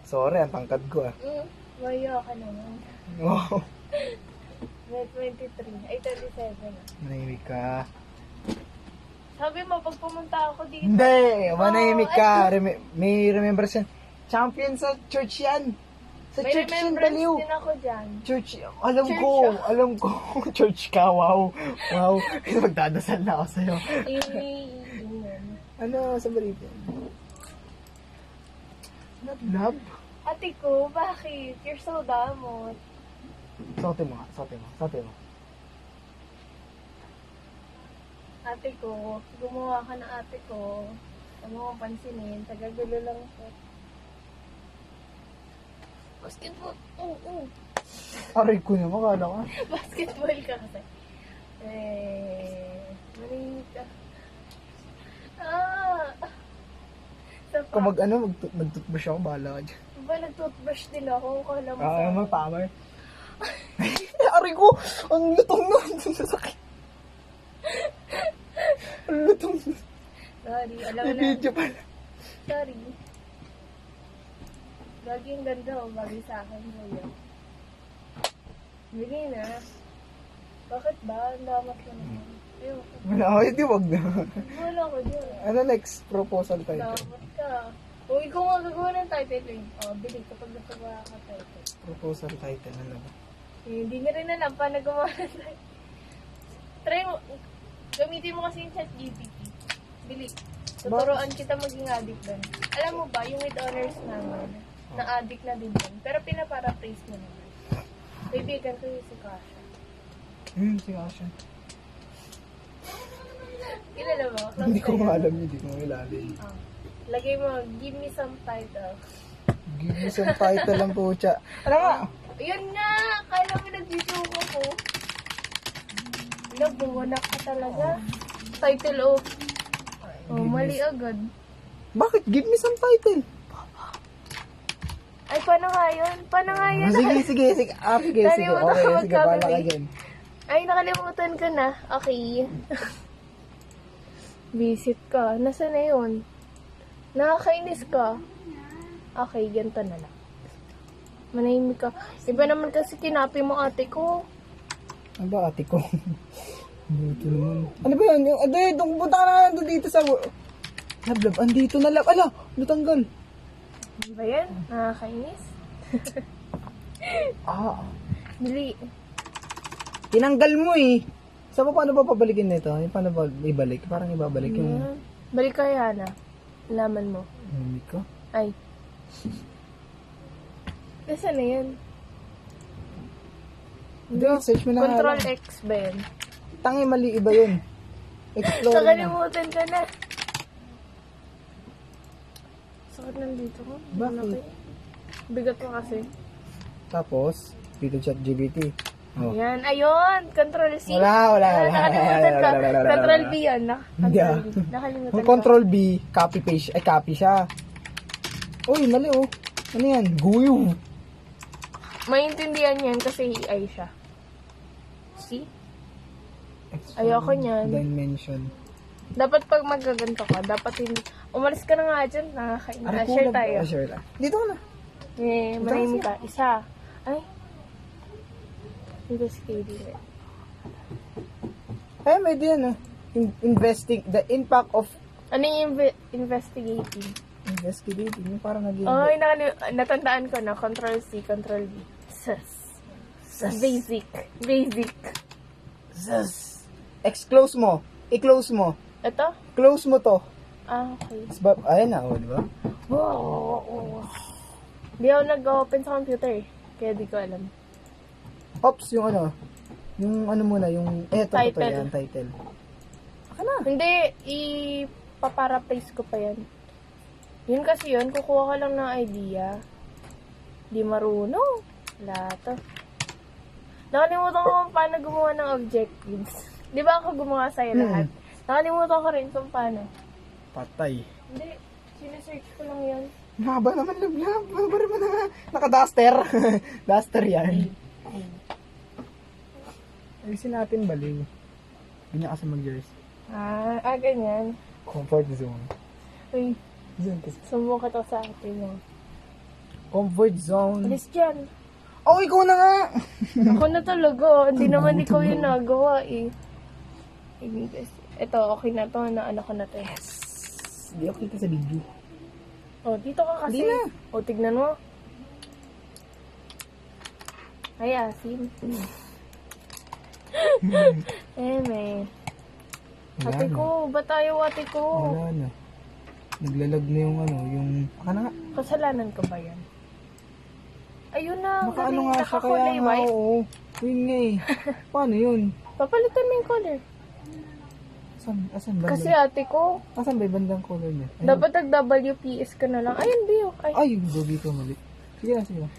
Sorry, ang tangkad ko ah. Mayo ka naman. Wow. May 23. Ay, 27 na. Manahimik ka. Sabi mo, pag pumunta ako dito. Hindi, manahimik ka. May remembrance yan. Champion sa church yan. Sa May church yan, remembrance baliw. din ako dyan. Church, alam Church ko. ka. Alam ko. Church ka, wow. Wow. Magdadasal na ako sa'yo. Ano sa balita? Love? Ate ko, bakit? You're so damot. Sote mo nga. Sote mo. Sote mo. Ate ko, gumawa ka na ate ko. Huwag mo kong pansinin. Tagagulo lang ko. Basketball. Oo. Aray ko na, makala ka. Basketball ka kasi. Marimik ka. Kung mag-toothbrush ako, bahala ka dyan. Ba, nag-toothbrush din ako. Kala mo Ah, may power. Aray ko! Ang lutong na! Sasakit. Ang lutong na. Sorry, alam May na. video pala. Sorry. Lagi ang ganda o bagay sa akin. Kuya. Bigay na. Bakit ba? Ang damat ko naman. Ayoko. Wala ako, hindi wag na. Wala ko dyan. Ano next proposal tayo? Damat ka. Kung ikaw nga gagawa ng title eh. O, bili kapag nagagawa ka title. Proposal title, ano ba? Hindi nga rin alam paano gumawa ng title. Try mo. Gamitin mo kasi yung chat GPT. Bili. Tuturuan kita maging addict doon. Alam mo ba, yung with honors naman, na addict na din doon. Pero pinaparaphrase mo naman. Kaibigan ko yung si Kasha. Si Asha. Kilala mo? Close Hindi ko kayo. nga alam yun, hindi ko mailalim. Lagay mo, give me some title. Give me some title lang po, cha. Ano nga? Yun nga! Kala mo nag-video ko. Nabuwanak ka talaga. Title of... Oh, mali agad. Bakit? Give me some title. Ay, paano nga yun? Paano nga yun? Sige. Sige, sige. Nalimutan Okay, ko sige, bala ka magkamali. dyan. Ay, nakalimutan ko na. Okay. Visit ka. Nasaan na yun? Nakakainis ka. Okay, ganito na lang. Manahimik ka. Iba naman kasi kinapi mo ate ko. Ano ba ate ko? Dito naman. Ano ba yun? Doon punta ka na doon dito sa... Lab, andito na lab. Ala, natanggal. Ano ba yan? Nakakainis. Ah, Dili. tinanggal mo eh. Saan paano ba pabalikin nito? Paano ba ibalik? Parang ibabalik yung... Yan. Balik kaya na. Laman mo. Hindi ko. Ay. Nasaan na yan? Hindi, search mo na nga Control lang. X ba yan? Tangi, mali iba yun. Explore na. Nakalimutan ka na. Sakit nandito ko. Bakit? Bigat ko kasi. Tapos, dito chat GBT. Oh. Ayan, ayun. Control C. Wala. Nakalimutan ka. Control B yan. Hindi ah. Nakalimutan Kung ka. control B, copy paste. Ay, copy siya. Uy, mali oh. Ano yan? Guyo. Maintindihan yan kasi AI siya. See? Ayoko niyan. Dimension. Dapat pag magaganto ka, dapat hindi... Umalis ka na nga dyan. Nakakainis. Share tayo. Share na. Dito ka na. Manahimik ka. Isa. Ay. Dito si KD. Ay, may din ah. The impact of Ano yung investigating? investigating. Yung parang naging... Ay, natandaan ko na. Control C, Control V. Basic. Close mo. I-close mo. Ito? Close mo to. Okay. Ayan na, oh, di ba? Wow. Di ako nag-open sa computer eh. Kaya di ko alam. Ops, yung ano. Yung ano muna, yung... Eto, Title. yan, title. Aka na. Hindi, ipaparaphrase ko pa yan. Yun kasi yun, kukuha ka lang ng idea. Di marunong. Wala to. Nakalimutan ko kung paano gumawa ng objectives. Di ba ako gumawa sa'yo lahat? Nakalimutan ko rin kung paano. Patay. Hindi, sinesearch ko lang yan. Haba naman, lablab. Haba naman na. Naka-duster. Duster yan. Ayusin natin baliw. Hindi niya kasi mag-yours. Ganyan. Comfort zone. Uy, Zone kasi. sumbong ka to sa atin mo. Comfort zone. Alis dyan. Oh, ikaw na nga! Ako na talaga. Hindi naman ikaw yung nagawa eh. Ito, okay na to. Naano ko na to. Hindi ako kita sa video. Oh, dito ka kasi. Hindi na. Oh, tignan mo. Ay, asim. May. Wala Ate na. ko, ba tayo ate ko? Wala na. Naglalag na yung ano, yung... Aka na nga. Kasalanan ko ba yan? Ayun na, Nakaano nga siya kaya nakakulay nga, white. oo. Yun nga eh. Paano yun? Papalitan mo yung color. Asan bandang? Kasi ate ko, Asan ba yung bandang color niya? Ayun. dapat nag-WPS ka na lang. Ayun, Bio. Ay, yung gogi ko mali. Sige na, sige na.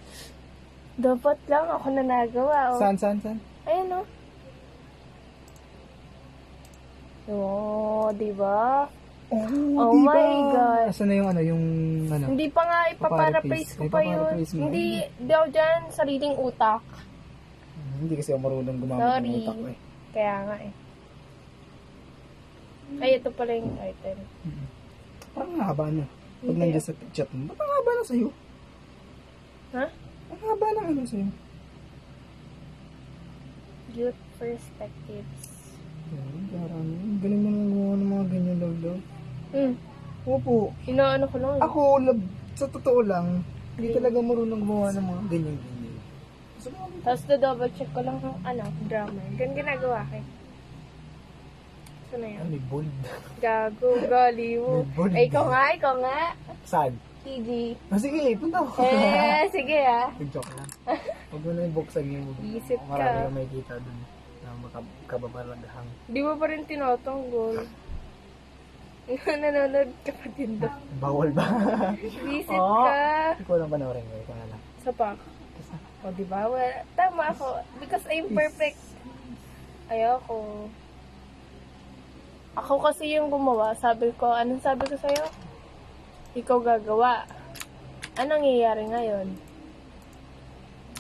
Dapat lang ako na nagawa. Oh. Saan? Ayun, oh. Oh, diba? Oh diba? my God. Asan na yung ano, yung ano? Hindi pa nga ipaparaphrase ko pa yun. Ipaparaphrase mo. Hindi ako dyan, sariling utak. Hindi kasi ako marunong gumamit Sorry. ng utak ko eh. Kaya nga eh. Ay, ito pala yung item. Parang ang haba na. Pag Hindi. nandiyan sa chat mo, ba't ang haba na sa'yo? Ha? Ang haba na ano sa'yo? Youth perspectives. Parang, galing mo nang gumawa ng mga ganyan, love. Opo. Inaano ko lang. Ako, love, sa totoo lang, hindi talaga marunong gumawa ng mga ganyan. Gusto mo Tapos double check ko lang ng drama. Ganun ginagawa ko eh. Saan na yan? may bold. Gago, galiw. May Ay, ikaw nga. Saan? TG. Sige, punta ako. Sige ah. Joke lang. Huwag mo na yung buksan yung Isip ka. marami kang makikita dun na makababalagahang. Di mo pa rin tinatanggol. Nanonood ka pa din doon. Bawal ba? Isip Oo. ka. Hindi ko lang panoorin ko. Ikaw na lang. Sa pak. O, di ba? Tama ako. Because I'm perfect. Ayoko. Ako kasi yung gumawa. Sabi ko, anong sabi ko sa'yo? Ikaw gagawa. Anong nangyayari ngayon?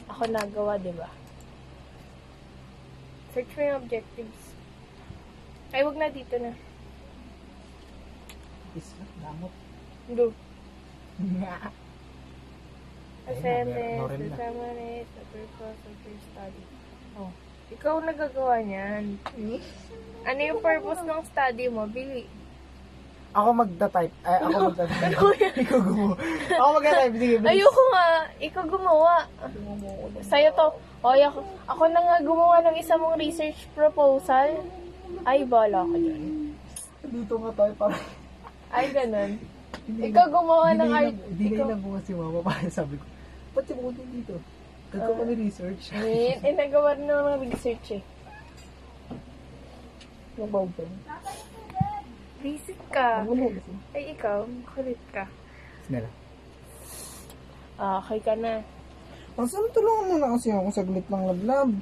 Ako nagawa, di ba? Search mo yung objectives. Ay, wag na dito na. Isla, damot. Do. Nga. Assignment, Meron na. examinate, the purpose of your study. Oh. Ikaw nagagawa niyan. Ano yung purpose ng study mo? Bili. Ako magta-type. Ay, ako magta-type. Ano yan? Ikaw gumawa. Ako magta-type. Sige, bilis. Ayoko nga. Ikaw gumawa. Sa'yo to. O, ako na nga gumawa ng isa mong research proposal. Ay, bala ka dyan. Dito nga tayo para. Ay, ganun. Ikaw gumawa ng art. Hindi Ikaw. na bunga si mama. Parang sabi ko, ba't yung bunga dito? Gagawa ni research. Nagawa rin naman ng research eh. Nag-open. Visit ka. Wala kasi. Ay, ikaw. Kulit ka. Snella. Okay ka na. Saan tulungan mo na kasi ako saglit lang, love.